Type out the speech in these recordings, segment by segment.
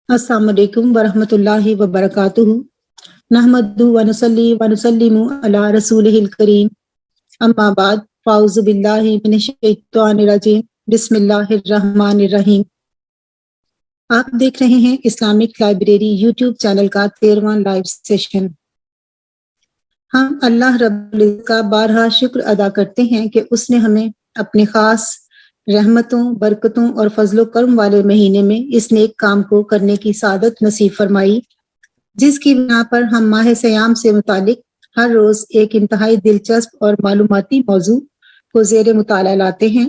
السلام علیکم ورحمۃ اللہ وبرکاتہ۔ نحمدہ ونصلی ونسلم علی رسولہ الکریم، اما بعد، فاعوذ باللہ من الشیطان الرجیم، بسم اللہ الرحمن الرحیم۔ آپ دیکھ رہے ہیں اسلامک لائبریری یوٹیوب چینل کا 13واں لائیو سیشن۔ ہم اللہ رب العزت کا بارہا شکر ادا کرتے ہیں کہ اس نے ہمیں اپنے خاص رحمتوں، برکتوں اور فضل و کرم والے مہینے میں اس نیک کام کو کرنے کی سعادت نصیب فرمائی، جس کی بنا پر ہم ماہ سیام سے متعلق ہر روز ایک انتہائی دلچسپ اور معلوماتی موضوع کو زیر مطالعہ لاتے ہیں،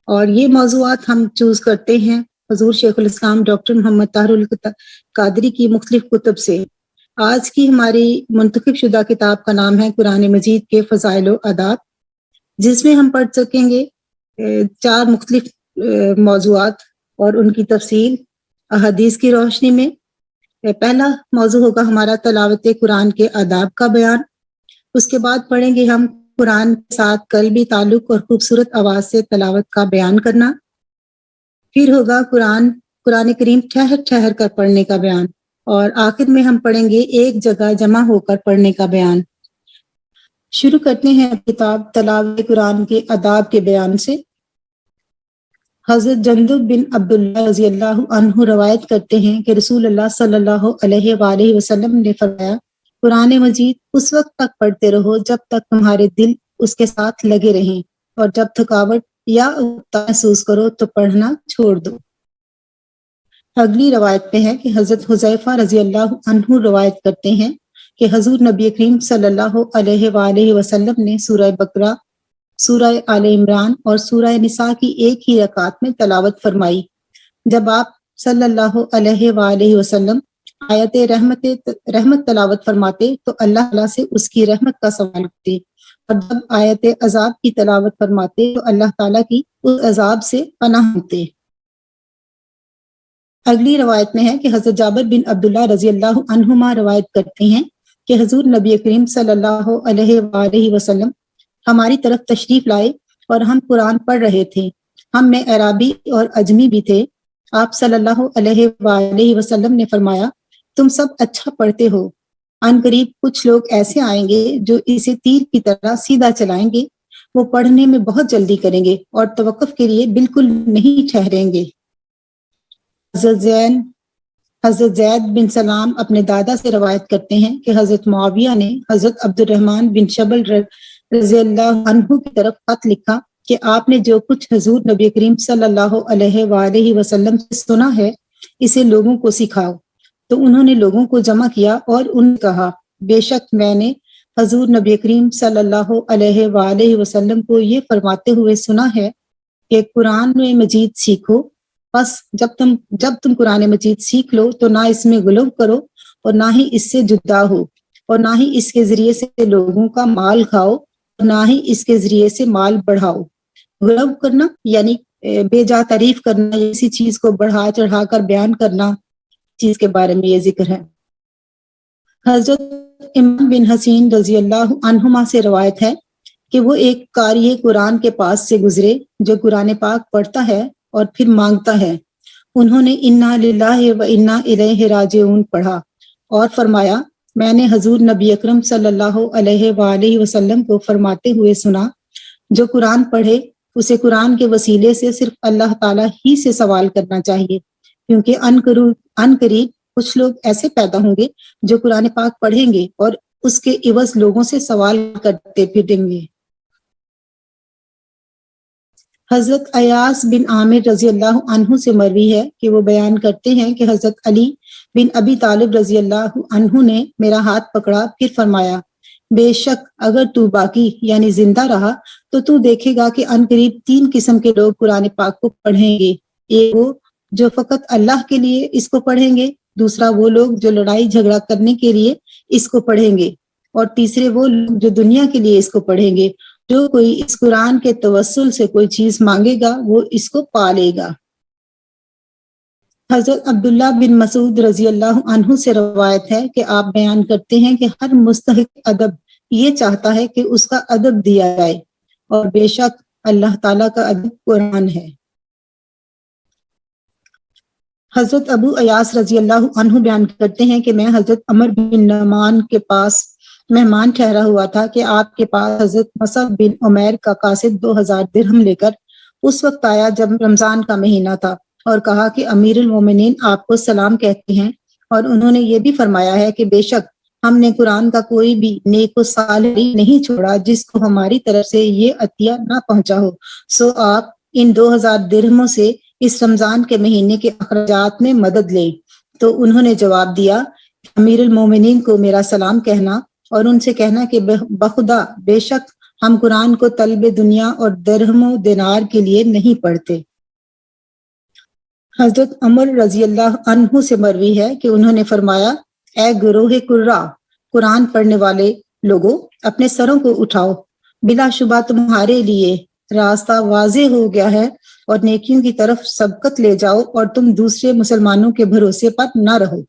اور یہ موضوعات ہم چوز کرتے ہیں حضور شیخ الاسلام ڈاکٹر محمد طاہر القادری کی مختلف کتب سے۔ آج کی ہماری منتخب شدہ کتاب کا نام ہے قرآن مجید کے فضائل و آداب، جس میں ہم پڑھ سکیں گے 4 مختلف موضوعات اور ان کی تفصیل احادیث کی روشنی میں۔ پہلا موضوع ہوگا ہمارا تلاوت قرآن کے آداب کا بیان۔ اس کے بعد پڑھیں گے ہم قرآن کے ساتھ قلبی تعلق اور خوبصورت آواز سے تلاوت کا بیان کرنا۔ پھر ہوگا قرآن کریم ٹھہر ٹھہر کر پڑھنے کا بیان، اور آخر میں ہم پڑھیں گے ایک جگہ جمع ہو کر پڑھنے کا بیان۔ شروع کرتے ہیں کتاب تلاوت قرآن کے آداب کے بیان سے۔ حضرت جندب بن عبداللہ رضی اللہ عنہ روایت کرتے ہیں کہ رسول اللہ صلی اللہ علیہ وآلہ وسلم نے فرمایا، قرآن مجید اس وقت تک پڑھتے رہو جب تک تمہارے دل اس کے ساتھ لگے رہیں، اور جب تھکاوٹ یا اکتا محسوس کرو تو پڑھنا چھوڑ دو۔ اگلی روایت پہ ہے کہ حضرت حذیفہ رضی اللہ عنہ روایت کرتے ہیں کہ حضور نبی کریم صلی اللہ علیہ وآلہ وسلم نے سورہ بقرہ، سورہ آل عمران اور سورہ نساء کی ایک ہی رکعت میں تلاوت فرمائی۔ جب آپ صلی اللہ علیہ وآلہ وسلم آیت رحمت تلاوت فرماتے تو اللہ تعالیٰ سے اس کی رحمت کا سوال کرتے، اور جب آیت عذاب کی تلاوت فرماتے تو اللہ تعالیٰ کی اس عذاب سے پناہ مانگتے۔ اگلی روایت میں ہے کہ حضرت جابر بن عبداللہ رضی اللہ عنہما روایت کرتے ہیں کہ حضور نبی کریم صلی اللہ علیہ وآلہ وسلم ہماری طرف تشریف لائے اور ہم قرآن پڑھ رہے تھے۔ ہم میں عربی اور عجمی بھی تھے۔ آپ صلی اللہ علیہ وآلہ وسلم نے فرمایا، تم سب اچھا پڑھتے ہو، عن قریب کچھ لوگ ایسے آئیں گے جو اسے تیر کی طرح سیدھا چلائیں گے، وہ پڑھنے میں بہت جلدی کریں گے اور توقف کے لیے بالکل نہیں ٹھہریں گے۔ حضرت زید بن سلام اپنے دادا سے روایت کرتے ہیں کہ حضرت معاویہ نے حضرت عبد الرحمن بن شبل رضی اللہ عنہ کی طرف خط لکھا کہ آپ نے جو کچھ حضور نبی کریم صلی اللہ علیہ وآلہ وسلم سے سنا ہے اسے لوگوں کو سکھاؤ۔ تو انہوں نے لوگوں کو جمع کیا اور ان نے کہا، بے شک میں نے حضور نبی کریم صلی اللہ علیہ وآلہ وسلم کو یہ فرماتے ہوئے سنا ہے کہ قرآن میں مجید سیکھو، بس جب تم قرآن مجید سیکھ لو تو نہ اس میں غلو کرو اور نہ ہی اس سے جدا ہو، اور نہ ہی اس کے ذریعے سے لوگوں کا مال کھاؤ اور نہ ہی اس کے ذریعے سے مال بڑھاؤ۔ غلو کرنا یعنی بے جا تعریف کرنا، اسی چیز کو بڑھا چڑھا کر بیان کرنا، چیز کے بارے میں یہ ذکر ہے۔ حضرت امام بن حسین رضی اللہ عنہما سے روایت ہے کہ وہ ایک قاری قرآن کے پاس سے گزرے جو قرآن پاک پڑھتا ہے اور پھر مانگتا ہے۔ انہوں نے انا للہ و انا الیہ راجعون پڑھا اور فرمایا، میں نے حضور نبی اکرم صلی اللہ علیہ وآلہ وسلم کو فرماتے ہوئے سنا، جو قرآن پڑھے اسے قرآن کے وسیلے سے صرف اللہ تعالیٰ ہی سے سوال کرنا چاہیے، کیونکہ ان قریب کچھ لوگ ایسے پیدا ہوں گے جو قرآن پاک پڑھیں گے اور اس کے عوض لوگوں سے سوال کرتے پھریں گے۔ حضرت ایاس بن عامر رضی اللہ عنہ سے مروی ہے کہ وہ بیان کرتے ہیں کہ حضرت علی بن ابی طالب رضی اللہ عنہ نے میرا ہاتھ پکڑا، پھر فرمایا، بے شک اگر تو باقی یعنی زندہ رہا تو تو دیکھے گا کہ ان قریب 3 قسم کے لوگ قرآن پاک کو پڑھیں گے۔ ایک وہ جو فقط اللہ کے لیے اس کو پڑھیں گے، دوسرا وہ لوگ جو لڑائی جھگڑا کرنے کے لیے اس کو پڑھیں گے، اور تیسرے وہ لوگ جو دنیا کے لیے اس کو پڑھیں گے۔ جو کوئی اس قرآن کے توسل سے کوئی چیز مانگے گا وہ اس کو پا لے گا۔ حضرت عبداللہ بن مسعود رضی اللہ عنہ سے روایت ہے کہ آپ بیان کرتے ہیں کہ ہر مستحق ادب یہ چاہتا ہے کہ اس کا ادب دیا جائے، اور بے شک اللہ تعالیٰ کا ادب قرآن ہے۔ حضرت ابو ایاس رضی اللہ عنہ بیان کرتے ہیں کہ میں حضرت عمر بن نعمان کے پاس مہمان ٹھہرا ہوا تھا کہ آپ کے پاس حضرت مصعب بن عمیر کا قاصد 2000 درہم لے کر اس وقت آیا جب رمضان کا مہینہ تھا، اور کہا کہ امیر المومنین آپ کو سلام کہتے ہیں، اور انہوں نے یہ بھی فرمایا ہے کہ بے شک ہم نے قرآن کا کوئی بھی نیک و صالح نہیں چھوڑا جس کو ہماری طرف سے یہ عطیہ نہ پہنچا ہو، سو آپ ان 2000 درہموں سے اس رمضان کے مہینے کے اخراجات میں مدد لیں۔ تو انہوں نے جواب دیا، امیر المومنین کو میرا سلام کہنا اور ان سے کہنا کہ بخدا بے شک ہم قرآن کو طلب دنیا اور درہم و دینار کے لیے نہیں پڑھتے۔ حضرت عمر رضی اللہ عنہ سے مروی ہے کہ انہوں نے فرمایا، اے گروہ قرا، قرآن پڑھنے والے لوگوں، اپنے سروں کو اٹھاؤ، بلا شبہ تمہارے لیے راستہ واضح ہو گیا ہے، اور نیکیوں کی طرف سبقت لے جاؤ اور تم دوسرے مسلمانوں کے بھروسے پر نہ رہو۔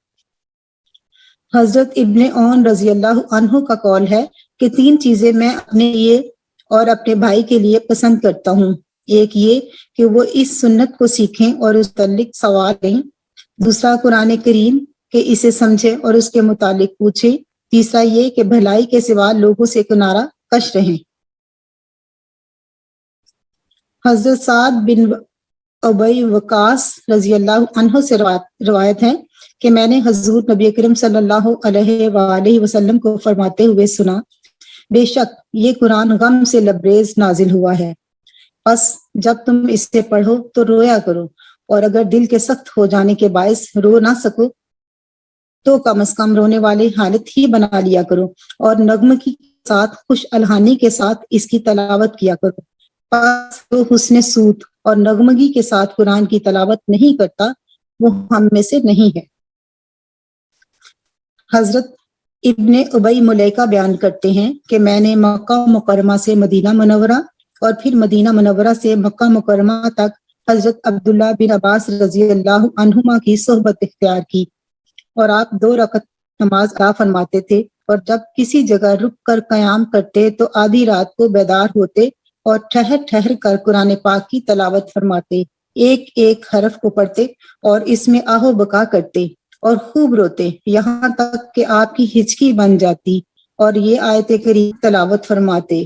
حضرت ابن اون رضی اللہ عنہ کا قول ہے کہ 3 چیزیں میں اپنے لیے اور اپنے بھائی کے لیے پسند کرتا ہوں، ایک یہ کہ وہ اس سنت کو سیکھیں اور اس متعلق سوال لیں، دوسرا قرآن کریم کہ اسے سمجھیں اور اس کے متعلق پوچھیں، تیسرا یہ کہ بھلائی کے سوا لوگوں سے کنارہ کش رہیں۔ حضرت سعد بن ابی وقاص رضی اللہ عنہ سے روایت ہے کہ میں نے حضور نبی اکرم صلی اللہ علیہ وآلہ وسلم کو فرماتے ہوئے سنا، بے شک یہ قرآن غم سے لبریز نازل ہوا ہے، پس جب تم اسے پڑھو تو رویا کرو، اور اگر دل کے سخت ہو جانے کے باعث رو نہ سکو تو کم از کم رونے والی حالت ہی بنا لیا کرو، اور نغمگی کے ساتھ خوش الحانی کے ساتھ اس کی تلاوت کیا کرو، پس وہ حسن صوت اور نغمگی کے ساتھ قرآن کی تلاوت نہیں کرتا وہ ہم میں سے نہیں ہے۔ حضرت ابن ابی ملیکہ بیان کرتے ہیں کہ میں نے مکہ مکرمہ سے مدینہ منورہ اور پھر مدینہ منورہ سے مکہ مکرمہ تک حضرت عبداللہ بن عباس رضی اللہ عنہما کی صحبت اختیار کی، اور آپ 2 رکعت نماز ادا فرماتے تھے، اور جب کسی جگہ رک کر قیام کرتے تو آدھی رات کو بیدار ہوتے اور ٹھہر ٹھہر کر قرآن پاک کی تلاوت فرماتے، ایک ایک حرف کو پڑھتے اور اس میں آہ و بکا کرتے اور خوب روتے، یہاں تک کہ آپ کی ہچکی بن جاتی، اور یہ آیت کریم تلاوت فرماتے،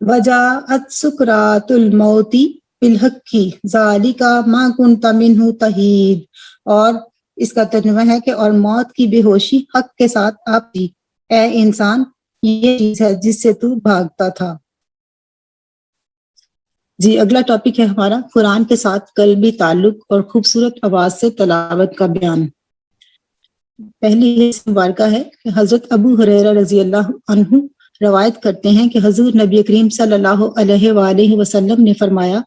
وجاءت سکرات الموت بالحق ذالک ما کنت منہ تحید، اور اس کا ترجمہ ہے کہ اور موت کی بے ہوشی حق کے ساتھ آپ کی، اے انسان یہ چیز ہے جس سے تو بھاگتا تھا۔ جی اگلا ٹاپک ہے ہمارا قرآن کے ساتھ قلبی تعلق اور خوبصورت آواز سے تلاوت کا بیان۔ پہلی حدیث مبارکہ ہے کہ حضرت ابو ہریرہ رضی اللہ عنہ روایت کرتے ہیں کہ حضور نبی کریم صلی اللہ علیہ وآلہ وسلم نے فرمایا،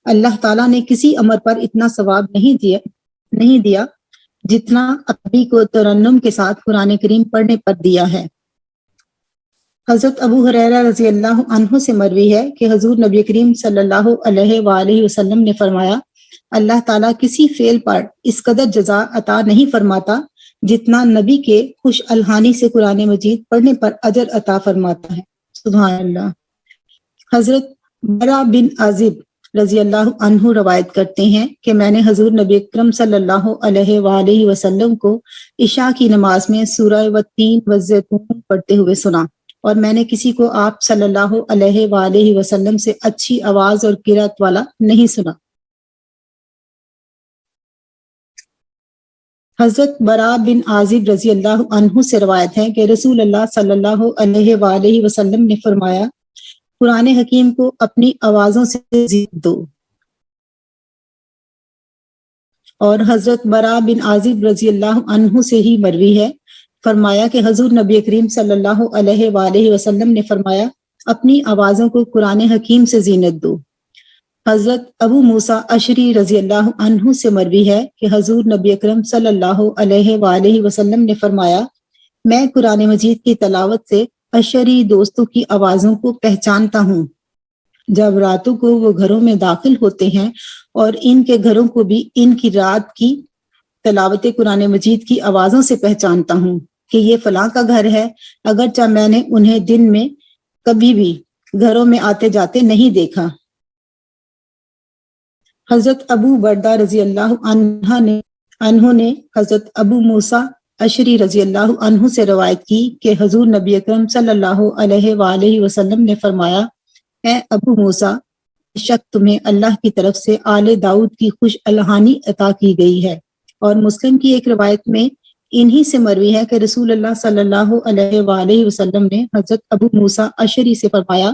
اللہ تعالیٰ نے کسی عمل پر اتنا ثواب نہیں دیا جتنا اپنی کو ترنم کے ساتھ قرآن کریم پڑھنے پر دیا ہے۔ حضرت ابو ہریرہ رضی اللہ عنہ سے مروی ہے کہ حضور نبی کریم صلی اللہ علیہ وآلہ وسلم نے فرمایا، اللہ تعالیٰ کسی فعل پر اس قدر جزا عطا نہیں فرماتا جتنا نبی کے خوش الحانی سے قرآن مجید پڑھنے پر اجر عطا فرماتا ہے۔ سبحان اللہ۔ حضرت برا بن عازب رضی اللہ عنہ روایت کرتے ہیں کہ میں نے حضور نبی اکرم صلی اللہ علیہ وآلہ وسلم کو عشاء کی نماز میں سورہ والتین والزیتون پڑھتے ہوئے سنا، اور میں نے کسی کو آپ صلی اللہ علیہ وآلہ وسلم سے اچھی آواز اور قرات والا نہیں سنا۔ حضرت برا بن عازب رضی اللہ عنہ سے روایت ہے کہ رسول اللہ صلی اللہ علیہ وآلہ وسلم نے فرمایا، قرآن حکیم کو اپنی آوازوں سے زید دو۔ اور حضرت برا بن عازب رضی اللہ عنہ سے ہی مروی ہے، فرمایا کہ حضور نبی کریم صلی اللہ علیہ وآلہ وسلم نے فرمایا، اپنی آوازوں کو قرآن حکیم سے زینت دو۔ حضرت ابو موسیٰ اشعری رضی اللہ عنہ سے مروی ہے کہ حضور نبی اکرم صلی اللہ علیہ وآلہ وسلم نے فرمایا، میں قرآن مجید کی تلاوت سے اشعری دوستوں کی آوازوں کو پہچانتا ہوں، جب راتوں کو وہ گھروں میں داخل ہوتے ہیں، اور ان کے گھروں کو بھی ان کی رات کی تلاوت قرآن مجید کی آوازوں سے پہچانتا ہوں کہ یہ فلاں کا گھر ہے، اگرچہ میں نے انہیں دن میں کبھی بھی گھروں میں آتے جاتے نہیں دیکھا۔ حضرت ابو بردہ رضی اللہ عنہ نے حضرت ابو موسیٰ اشری رضی اللہ عنہ سے روایت کی کہ حضور نبی اکرم صلی اللہ علیہ وآلہ وسلم نے فرمایا، اے ابو موسیٰ، بے شک تمہیں اللہ کی طرف سے آل داؤد کی خوش الہانی عطا کی گئی ہے۔ اور مسلم کی ایک روایت میں انہی سے مروی ہے کہ رسول اللہ صلی اللہ علیہ وآلہ وسلم نے حضرت ابو موسیٰ اشری سے فرمایا،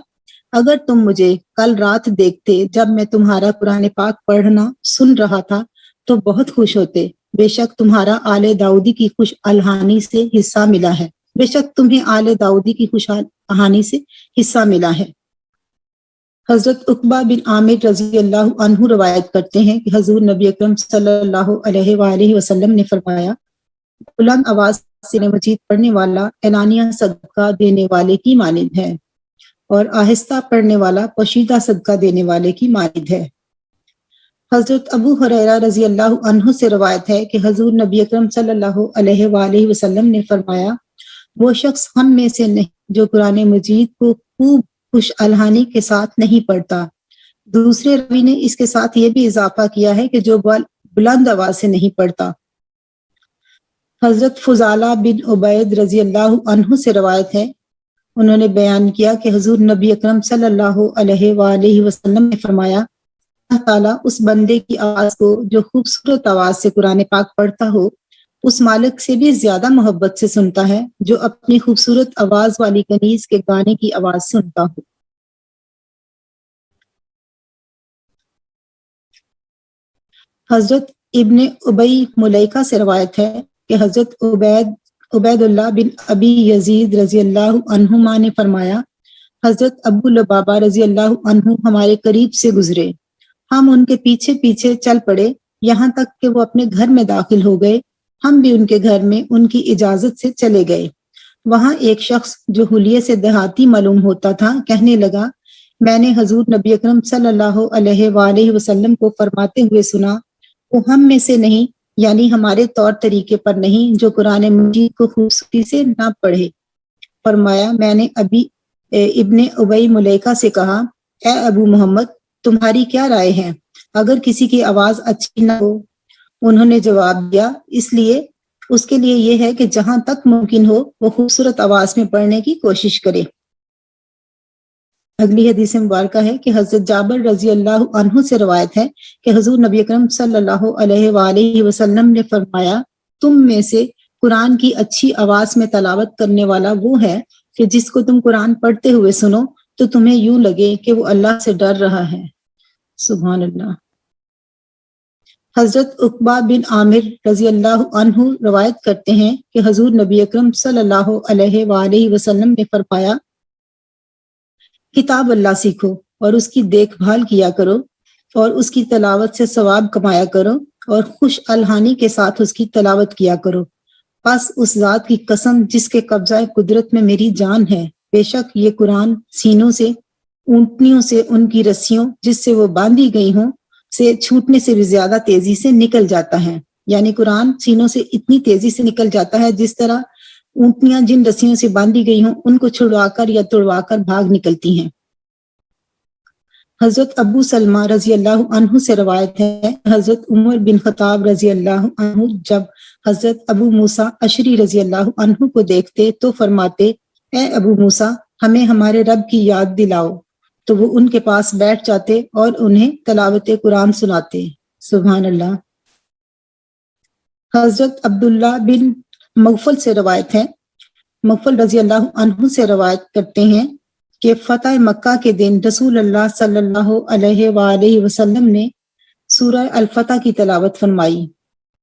اگر تم مجھے کل رات دیکھتے جب میں تمہارا قرآن پاک پڑھنا سن رہا تھا تو بہت خوش ہوتے۔ بے شک تمہارا آل داؤدی کی خوش الہانی سے حصہ ملا ہے، بے شک تمہیں آل داؤدی کی خوش الہانی سے حصہ ملا ہے۔ حضرت عقبہ بن عامر رضی اللہ عنہ روایت کرتے ہیں کہ حضور نبی اکرم صلی اللہ علیہ وآلہ وسلم نے فرمایا، بلند آواز سے قرآن مجید پڑھنے والا اعلانیہ صدقہ دینے والے کی مانند ہے، اور آہستہ پڑھنے والا پوشیدہ صدقہ دینے والے کی مانند ہے۔ حضرت ابو ہریرہ رضی اللہ عنہ سے روایت ہے کہ حضور نبی اکرم صلی اللہ علیہ وآلہ وسلم نے فرمایا، وہ شخص ہم میں سے نہیں جو قرآن مجید کو خوب خوش الہانی کے ساتھ نہیں پڑھتا۔ دوسرے راوی نے اس کے ساتھ یہ بھی اضافہ کیا ہے کہ جو بلند آواز سے نہیں پڑھتا۔ حضرت فضالہ بن عبید رضی اللہ عنہ سے روایت ہے، انہوں نے بیان کیا کہ حضور نبی اکرم صلی اللہ علیہ وآلہ وسلم نے فرمایا، اللہ تعالیٰ اس بندے کی آواز کو جو خوبصورت آواز سے قرآن پاک پڑھتا ہو اس مالک سے بھی زیادہ محبت سے سنتا ہے جو اپنی خوبصورت آواز والی کنیز کے گانے کی آواز سنتا ہو۔ حضرت ابن ابی ملیکہ سے روایت ہے کہ حضرت عبید اللہ بن ابی یزید رضی اللہ عنہما نے فرمایا، حضرت ابو لبابہ رضی اللہ عنہ ہمارے قریب سے گزرے، ہم ان کے پیچھے پیچھے چل پڑے یہاں تک کہ وہ اپنے گھر میں داخل ہو گئے، ہم بھی ان کے گھر میں ان کی اجازت سے چلے گئے۔ وہاں ایک شخص جو حلیے سے دیہاتی معلوم ہوتا تھا کہنے لگا، میں نے حضور نبی اکرم صلی اللہ علیہ وآلہ وسلم کو فرماتے ہوئے سنا، وہ ہم میں سے نہیں، یعنی ہمارے طور طریقے پر نہیں، جو قرآن مجید کو خوبصورتی سے نہ پڑھے۔ فرمایا، میں نے ابن ابی ملیکہ سے کہا، اے ابو محمد، تمہاری کیا رائے ہے اگر کسی کی آواز اچھی نہ ہو؟ انہوں نے جواب دیا، اس لیے اس کے لیے یہ ہے کہ جہاں تک ممکن ہو وہ خوبصورت آواز میں پڑھنے کی کوشش کرے۔ اگلی حدیث مبارکہ ہے کہ حضرت جابر رضی اللہ عنہ سے روایت ہے کہ حضور نبی اکرم صلی اللہ علیہ وآلہ وسلم نے فرمایا، تم میں سے قرآن کی اچھی آواز میں تلاوت کرنے والا وہ ہے کہ جس کو تم قرآن پڑھتے ہوئے سنو تو تمہیں یوں لگے کہ وہ اللہ سے ڈر رہا ہے۔ سبحان اللہ۔ حضرت عقبہ بن عامر رضی اللہ عنہ روایت کرتے ہیں کہ حضور نبی اکرم صلی اللہ علیہ وآلہ وسلم نے فرمایا، کتاب اللہ سیکھو اور اس کی دیکھ بھال کیا کرو اور اس کی تلاوت سے ثواب کمایا کرو اور خوش الہانی کے ساتھ اس کی تلاوت کیا کرو، پس اس ذات کی قسم جس کے قبضہ قدرت میں میری جان ہے، بے شک یہ قرآن سینوں سے اونٹنیوں سے ان کی رسیوں جس سے وہ باندھی گئی ہوں سے چھوٹنے سے بھی زیادہ تیزی سے نکل جاتا ہے، یعنی قرآن سینوں سے اتنی تیزی سے نکل جاتا ہے جس طرح اونٹنیاں جن رسیوں سے باندھی گئی ہوں ان کو چھڑوا کر یا توڑوا کر بھاگ نکلتی ہیں۔ حضرت ابو سلمہ رضی اللہ عنہ سے روایت ہے، حضرت عمر بن خطاب رضی اللہ عنہ جب حضرت ابو موسیٰ اشری رضی اللہ عنہ کو دیکھتے تو فرماتے، اے ابو موسیٰ، ہمیں ہمارے رب کی یاد دلاؤ، تو وہ ان کے پاس بیٹھ جاتے اور انہیں تلاوت قرآن سناتے۔ سبحان اللہ۔ حضرت عبداللہ بن مغفل سے روایت ہے، مغفل رضی اللہ عنہ سے روایت کرتے ہیں کہ فتح مکہ کے دن رسول اللہ صلی اللہ علیہ وآلہ وسلم نے سورہ الفتح کی تلاوت فرمائی،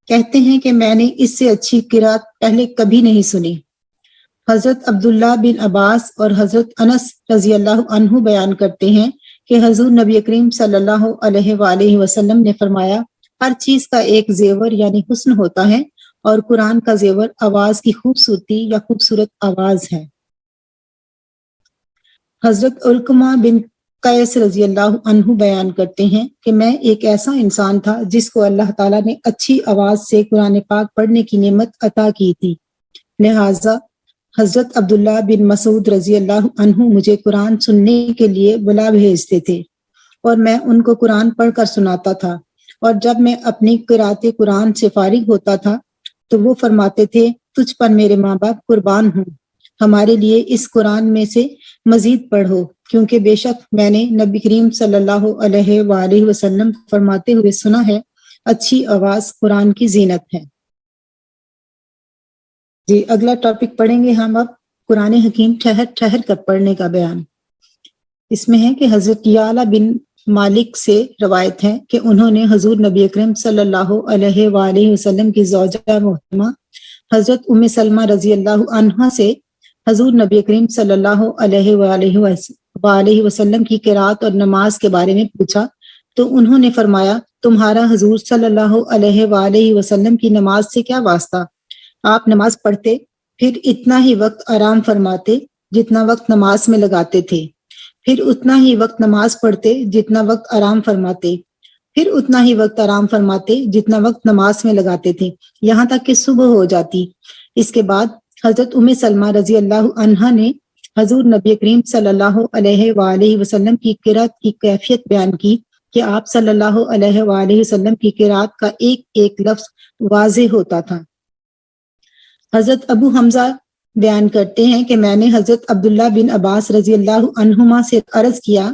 کہتے ہیں کہ میں نے اس سے اچھی قرات پہلے کبھی نہیں سنی۔ حضرت عبداللہ بن عباس اور حضرت انس رضی اللہ عنہ بیان کرتے ہیں کہ حضور نبی کریم صلی اللہ علیہ وآلہ وسلم نے فرمایا، ہر چیز کا ایک زیور یعنی حسن ہوتا ہے، اور قرآن کا زیور آواز کی خوبصورتی یا خوبصورت آواز ہے۔ حضرت علقمہ بن قیس رضی اللہ عنہ بیان کرتے ہیں کہ میں ایک ایسا انسان تھا جس کو اللہ تعالیٰ نے اچھی آواز سے قرآن پاک پڑھنے کی نعمت عطا کی تھی، لہٰذا حضرت عبداللہ بن مسعود رضی اللہ عنہ مجھے قرآن سننے کے لیے بلا بھیجتے تھے، اور میں ان کو قرآن پڑھ کر سناتا تھا، اور جب میں اپنی قرأت قرآن سے فارغ ہوتا تھا تو وہ فرماتے تھے تجھ پر میرے ماں باپ قربان ہوں، ہمارے لیے اس قرآن میں سے مزید پڑھو، کیونکہ بے شک میں نے نبی کریم صلی اللہ علیہ وآلہ وسلم فرماتے ہوئے سنا ہے اچھی آواز قرآن کی زینت ہے۔ جی اگلا ٹاپک پڑھیں گے ہم اب، قرآن حکیم ٹھہر ٹھہر کر پڑھنے کا بیان۔ اس میں ہے کہ حضرت یعلا بن مالک سے روایت ہے کہ انہوں نے حضور نبی اکرم صلی اللہ علیہ وآلہ وسلم کی زوجہ محترمہ حضرت ام سلمہ رضی اللہ عنہا سے حضور نبی کریم صلی اللہ علیہ وآلہ وسلم کی قرات اور نماز کے بارے میں پوچھا تو انہوں نے فرمایا تمہارا حضور صلی اللہ علیہ وآلہ وسلم کی نماز سے کیا واسطہ؟ آپ نماز پڑھتے پھر اتنا ہی وقت آرام فرماتے جتنا وقت نماز میں لگاتے تھے، پھر اتنا ہی وقت نماز پڑھتے جتنا وقت آرام فرماتے، پھر اتنا ہی وقت آرام فرماتے جتنا وقت نماز میں لگاتے تھے، یہاں تک کہ صبح ہو جاتی۔ اس کے بعد حضرت ام سلمہ رضی اللہ عنہا نے حضور نبی کریم صلی اللہ علیہ وآلہ وسلم کی قرات کی کیفیت بیان کی کہ آپ صلی اللہ علیہ وآلہ وسلم کی قرات کا ایک ایک لفظ واضح ہوتا تھا۔ حضرت ابو حمزہ بیان کرتے ہیں کہ میں نے حضرت عبداللہ بن عباس رضی اللہ عنہما سے عرض کیا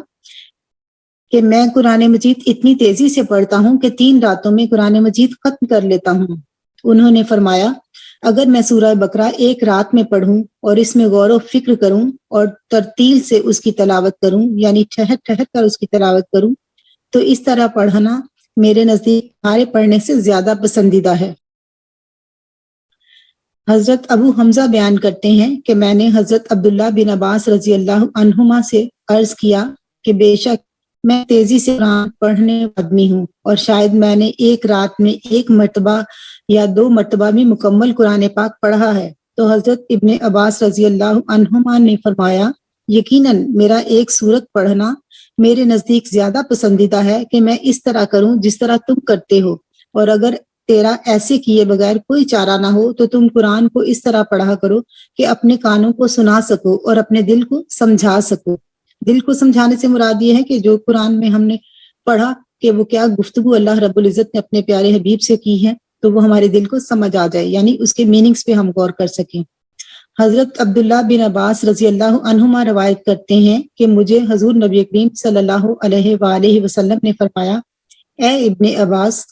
کہ میں قرآن مجید اتنی تیزی سے پڑھتا ہوں کہ 3 راتوں میں قرآن مجید ختم کر لیتا ہوں۔ انہوں نے فرمایا اگر میں سورہ بقرہ ایک رات میں پڑھوں اور اس میں غور و فکر کروں اور ترتیل سے اس کی تلاوت کروں، یعنی ٹھہر ٹھہر کر اس کی تلاوت کروں، تو اس طرح پڑھنا میرے نزدیک سارے پڑھنے سے زیادہ پسندیدہ ہے۔ حضرت ابو حمزہ بیان کرتے ہیں کہ میں نے حضرت عبداللہ بن عباس رضی اللہ عنہما سے عرض کیا کہ بے شک میں تیزی سے قرآن پڑھنے آدمی ہوں، اور شاید میں نے ایک رات میں 1 مرتبہ یا 2 مرتبہ بھی مکمل قرآن پاک پڑھا ہے۔ تو حضرت ابن عباس رضی اللہ عنہما نے فرمایا یقیناً میرا ایک سورت پڑھنا میرے نزدیک زیادہ پسندیدہ ہے کہ میں اس طرح کروں جس طرح تم کرتے ہو، اور اگر تیرا ایسے کیے بغیر کوئی چارہ نہ ہو تو تم قرآن کو اس طرح پڑھا کرو کہ اپنے کانوں کو سنا سکو اور اپنے دل کو سمجھا سکو۔ دل کو سمجھانے سے مراد یہ ہے کہ جو قرآن میں ہم نے پڑھا کہ وہ کیا گفتگو اللہ رب العزت نے اپنے پیارے حبیب سے کی ہے تو وہ ہمارے دل کو سمجھ آ جائے، یعنی اس کے میننگز پہ ہم غور کر سکیں۔ حضرت عبداللہ بن عباس رضی اللہ عنہما روایت کرتے ہیں کہ مجھے حضور نبی کریم صلی اللہ علیہ وآلہ وسلم نے فرمایا اے ابن عباس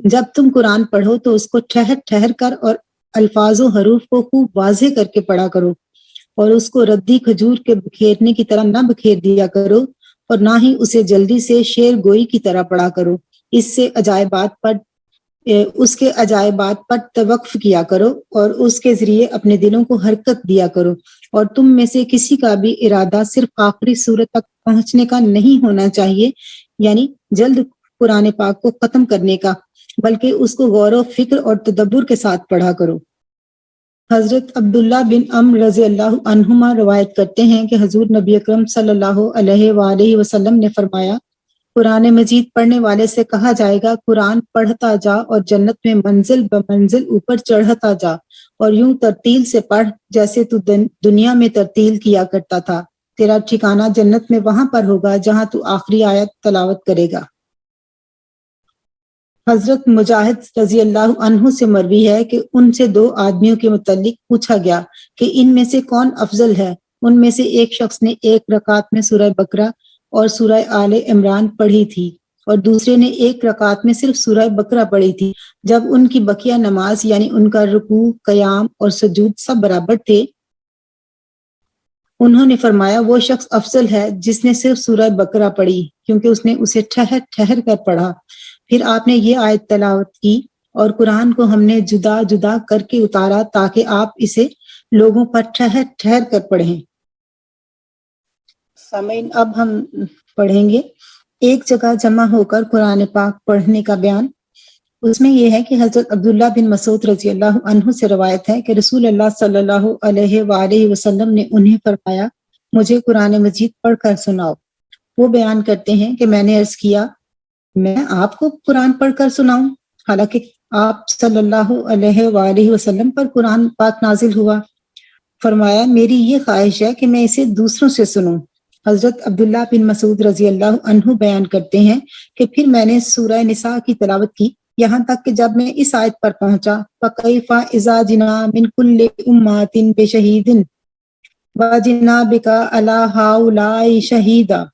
جب تم قرآن پڑھو تو اس کو ٹھہر ٹھہر کر اور الفاظ و حروف کو خوب واضح کر کے پڑھا کرو، اور اس کو ردی کھجور کے بکھیرنے کی طرح نہ بکھیر دیا کرو، اور نہ ہی اسے جلدی سے شعر گوئی کی طرح پڑھا کرو۔ اس کے عجائبات پر توقف کیا کرو اور اس کے ذریعے اپنے دلوں کو حرکت دیا کرو، اور تم میں سے کسی کا بھی ارادہ صرف آخری سورت تک پہنچنے کا نہیں ہونا چاہیے، یعنی جلد قرآن پاک کو ختم کرنے کا، بلکہ اس کو غور و فکر اور تدبر کے ساتھ پڑھا کرو۔ حضرت عبداللہ بن عمر رضی اللہ عنہما روایت کرتے ہیں کہ حضور نبی اکرم صلی اللہ علیہ وآلہ وسلم نے فرمایا قرآن مجید پڑھنے والے سے کہا جائے گا قرآن پڑھتا جا اور جنت میں منزل بمنزل اوپر چڑھتا جا، اور یوں ترتیل سے پڑھ جیسے تو دنیا میں ترتیل کیا کرتا تھا، تیرا ٹھکانہ جنت میں وہاں پر ہوگا جہاں تو آخری آیت تلاوت کرے گا۔ حضرت مجاہد رضی اللہ عنہ سے مروی ہے کہ ان سے 2 آدمیوں کے متعلق پوچھا گیا کہ ان میں سے کون افضل ہے۔ ان میں سے ایک شخص نے 1 رکعت میں سورہ بقرہ اور سورہ آل عمران پڑھی تھی، اور دوسرے نے 1 رکعت میں صرف سورہ بقرہ پڑھی تھی۔ جب ان کی بقیہ نماز یعنی ان کا رکوع، قیام اور سجود سب برابر تھے، انہوں نے فرمایا وہ شخص افضل ہے جس نے صرف سورہ بقرہ پڑھی، کیونکہ اس نے اسے ٹھہر ٹھہر کر پڑھا۔ پھر آپ نے یہ آیت تلاوت کی اور قرآن کو ہم نے جدا جدا کر کے اتارا تاکہ آپ اسے لوگوں پر ٹھہر ٹھہر کر پڑھیں۔ سامعین اب ہم پڑھیں گے ایک جگہ جمع ہو کر قرآن پاک پڑھنے کا بیان۔ اس میں یہ ہے کہ حضرت عبداللہ بن مسعود رضی اللہ عنہ سے روایت ہے کہ رسول اللہ صلی اللہ علیہ وآلہ وسلم نے انہیں فرمایا مجھے قرآن مجید پڑھ کر سناؤ۔ وہ بیان کرتے ہیں کہ میں نے عرض کیا میں آپ کو قرآن پڑھ کر سناؤں، حالانکہ آپ صلی اللہ علیہ وآلہ وسلم پر قرآن پاک نازل ہوا۔ فرمایا میری یہ خواہش ہے کہ میں اسے دوسروں سے سنوں۔ حضرت عبداللہ بن مسعود رضی اللہ عنہ بیان کرتے ہیں کہ پھر میں نے سورہ نساء کی تلاوت کی یہاں تک کہ جب میں اس آیت پر پہنچا فَكَيْفَ إِذَا جِئْنَا مِنْ كُلِّ أُمَّةٍ بِشَهِيدٍ وَجِئْنَا بِكَ عَلَىٰ هَٰؤُلَاءِ شَهِيدًا،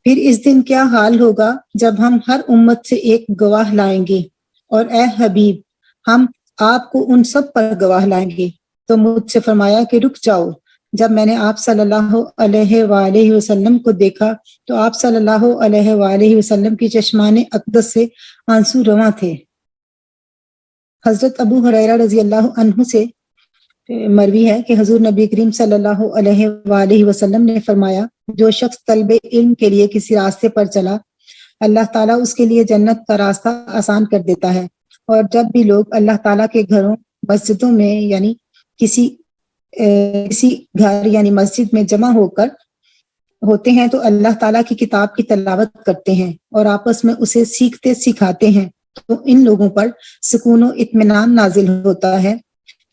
پھر اس دن کیا حال ہوگا جب ہم ہر امت سے ایک گواہ لائیں گے، اور اے حبیب ہم آپ کو ان سب پر گواہ لائیں گے۔ تو مجھ سے فرمایا کہ رک جاؤ۔ جب میں نے آپ صلی اللہ علیہ وآلہ وسلم کو دیکھا تو آپ صلی اللہ علیہ وآلہ وسلم کی چشمان اقدس سے آنسو رواں تھے۔ حضرت ابو ہریرہ رضی اللہ عنہ سے مروی ہے کہ حضور نبی کریم صلی اللہ علیہ وآلہ وسلم نے فرمایا، جو شخص طلب علم کے لیے کسی راستے پر چلا، اللہ تعالیٰ اس کے لیے جنت کا راستہ آسان کر دیتا ہے، اور جب بھی لوگ اللہ تعالیٰ کے گھروں مسجدوں میں یعنی کسی گھر یعنی مسجد میں جمع ہو کر ہوتے ہیں تو اللہ تعالیٰ کی کتاب کی تلاوت کرتے ہیں اور آپس میں اسے سیکھتے سکھاتے ہیں تو ان لوگوں پر سکون و اطمینان نازل ہوتا ہے،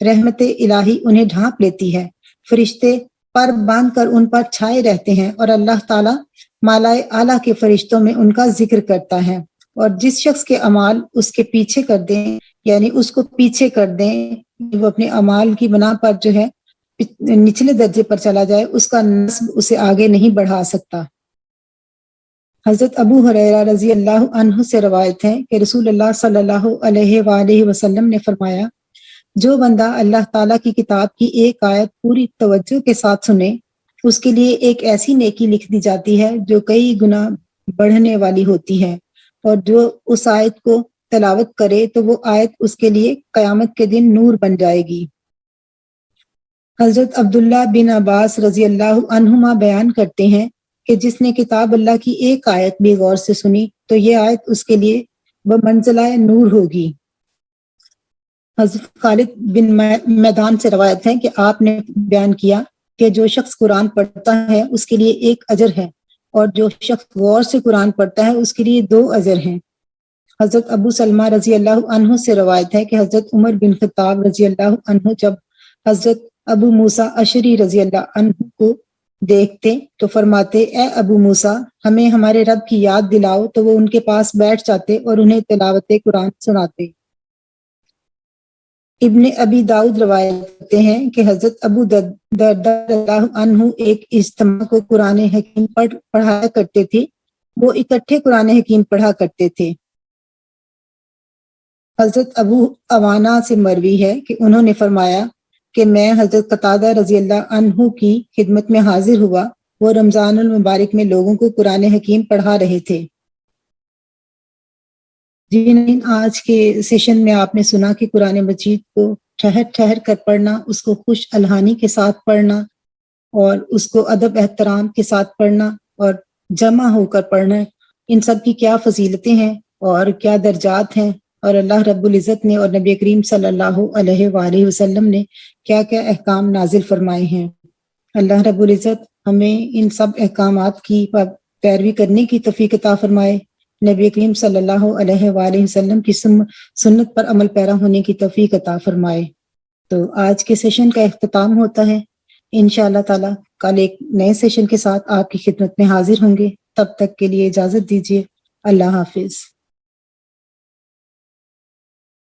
رحمت الہی انہیں ڈھانپ لیتی ہے، فرشتے پر باندھ کر ان پر چھائے رہتے ہیں، اور اللہ تعالیٰ مالائے اعلیٰ کے فرشتوں میں ان کا ذکر کرتا ہے۔ اور جس شخص کے اعمال اس کے پیچھے کر دیں یعنی اس کو پیچھے کر دیں، وہ اپنے اعمال کی بنا پر جو ہے نچلے درجے پر چلا جائے، اس کا نسب اسے آگے نہیں بڑھا سکتا۔ حضرت ابو ہریرہ رضی اللہ عنہ سے روایت ہے کہ رسول اللہ صلی اللہ علیہ وآلہ وسلم نے فرمایا، جو بندہ اللہ تعالیٰ کی کتاب کی ایک آیت پوری توجہ کے ساتھ سنے، اس کے لیے ایک ایسی نیکی لکھ دی جاتی ہے جو کئی گنا بڑھنے والی ہوتی ہے، اور جو اس آیت کو تلاوت کرے تو وہ آیت اس کے لیے قیامت کے دن نور بن جائے گی۔ حضرت عبداللہ بن عباس رضی اللہ عنہما بیان کرتے ہیں کہ جس نے کتاب اللہ کی ایک آیت بھی غور سے سنی تو یہ آیت اس کے لیے بمنزلہ نور ہوگی۔ حضرت خالد بن میدان سے روایت ہے کہ آپ نے بیان کیا کہ جو شخص قرآن پڑھتا ہے اس کے لیے ایک اجر ہے، اور جو شخص غور سے قرآن پڑھتا ہے اس کے لیے 2 اجر ہیں۔ حضرت ابو سلمہ رضی اللہ عنہ سے روایت ہے کہ حضرت عمر بن خطاب رضی اللہ عنہ جب حضرت ابو موسیٰ اشعری رضی اللہ عنہ کو دیکھتے تو فرماتے، اے ابو موسیٰ ہمیں ہمارے رب کی یاد دلاؤ، تو وہ ان کے پاس بیٹھ جاتے اور انہیں تلاوت قرآن سناتے۔ ابن ابی داؤد روایت کرتے ہیں کہ حضرت ابو درداء رضی اللہ عنہ ایک اجتماع کو قرآن حکیم پڑھایا کرتے تھے، وہ اکٹھے قرآن حکیم پڑھا کرتے تھے۔ حضرت ابو عوانہ سے مروی ہے کہ انہوں نے فرمایا کہ میں حضرت قتادہ رضی اللہ عنہ کی خدمت میں حاضر ہوا، وہ رمضان المبارک میں لوگوں کو قرآن حکیم پڑھا رہے تھے۔ جن آج کے سیشن میں آپ نے سنا کہ قرآن مجید کو ٹھہر ٹھہر کر پڑھنا، اس کو خوش الحانی کے ساتھ پڑھنا، اور اس کو ادب احترام کے ساتھ پڑھنا، اور جمع ہو کر پڑھنا، ان سب کی کیا فضیلتیں ہیں اور کیا درجات ہیں، اور اللہ رب العزت نے اور نبی کریم صلی اللہ علیہ وآلہ وسلم نے کیا کیا احکام نازل فرمائے ہیں۔ اللہ رب العزت ہمیں ان سب احکامات کی پیروی کرنے کی توفیق عطا فرمائے، نبی کریم صلی اللہ علیہ وآلہ وسلم کی سنت پر عمل پیرا ہونے کی توفیق عطا فرمائے۔ تو آج کے سیشن کا اختتام ہوتا ہے، انشاءاللہ تعالی کل ایک نئے سیشن کے ساتھ آپ کی خدمت میں حاضر ہوں گے۔ تب تک کے لیے اجازت دیجیے، اللہ حافظ۔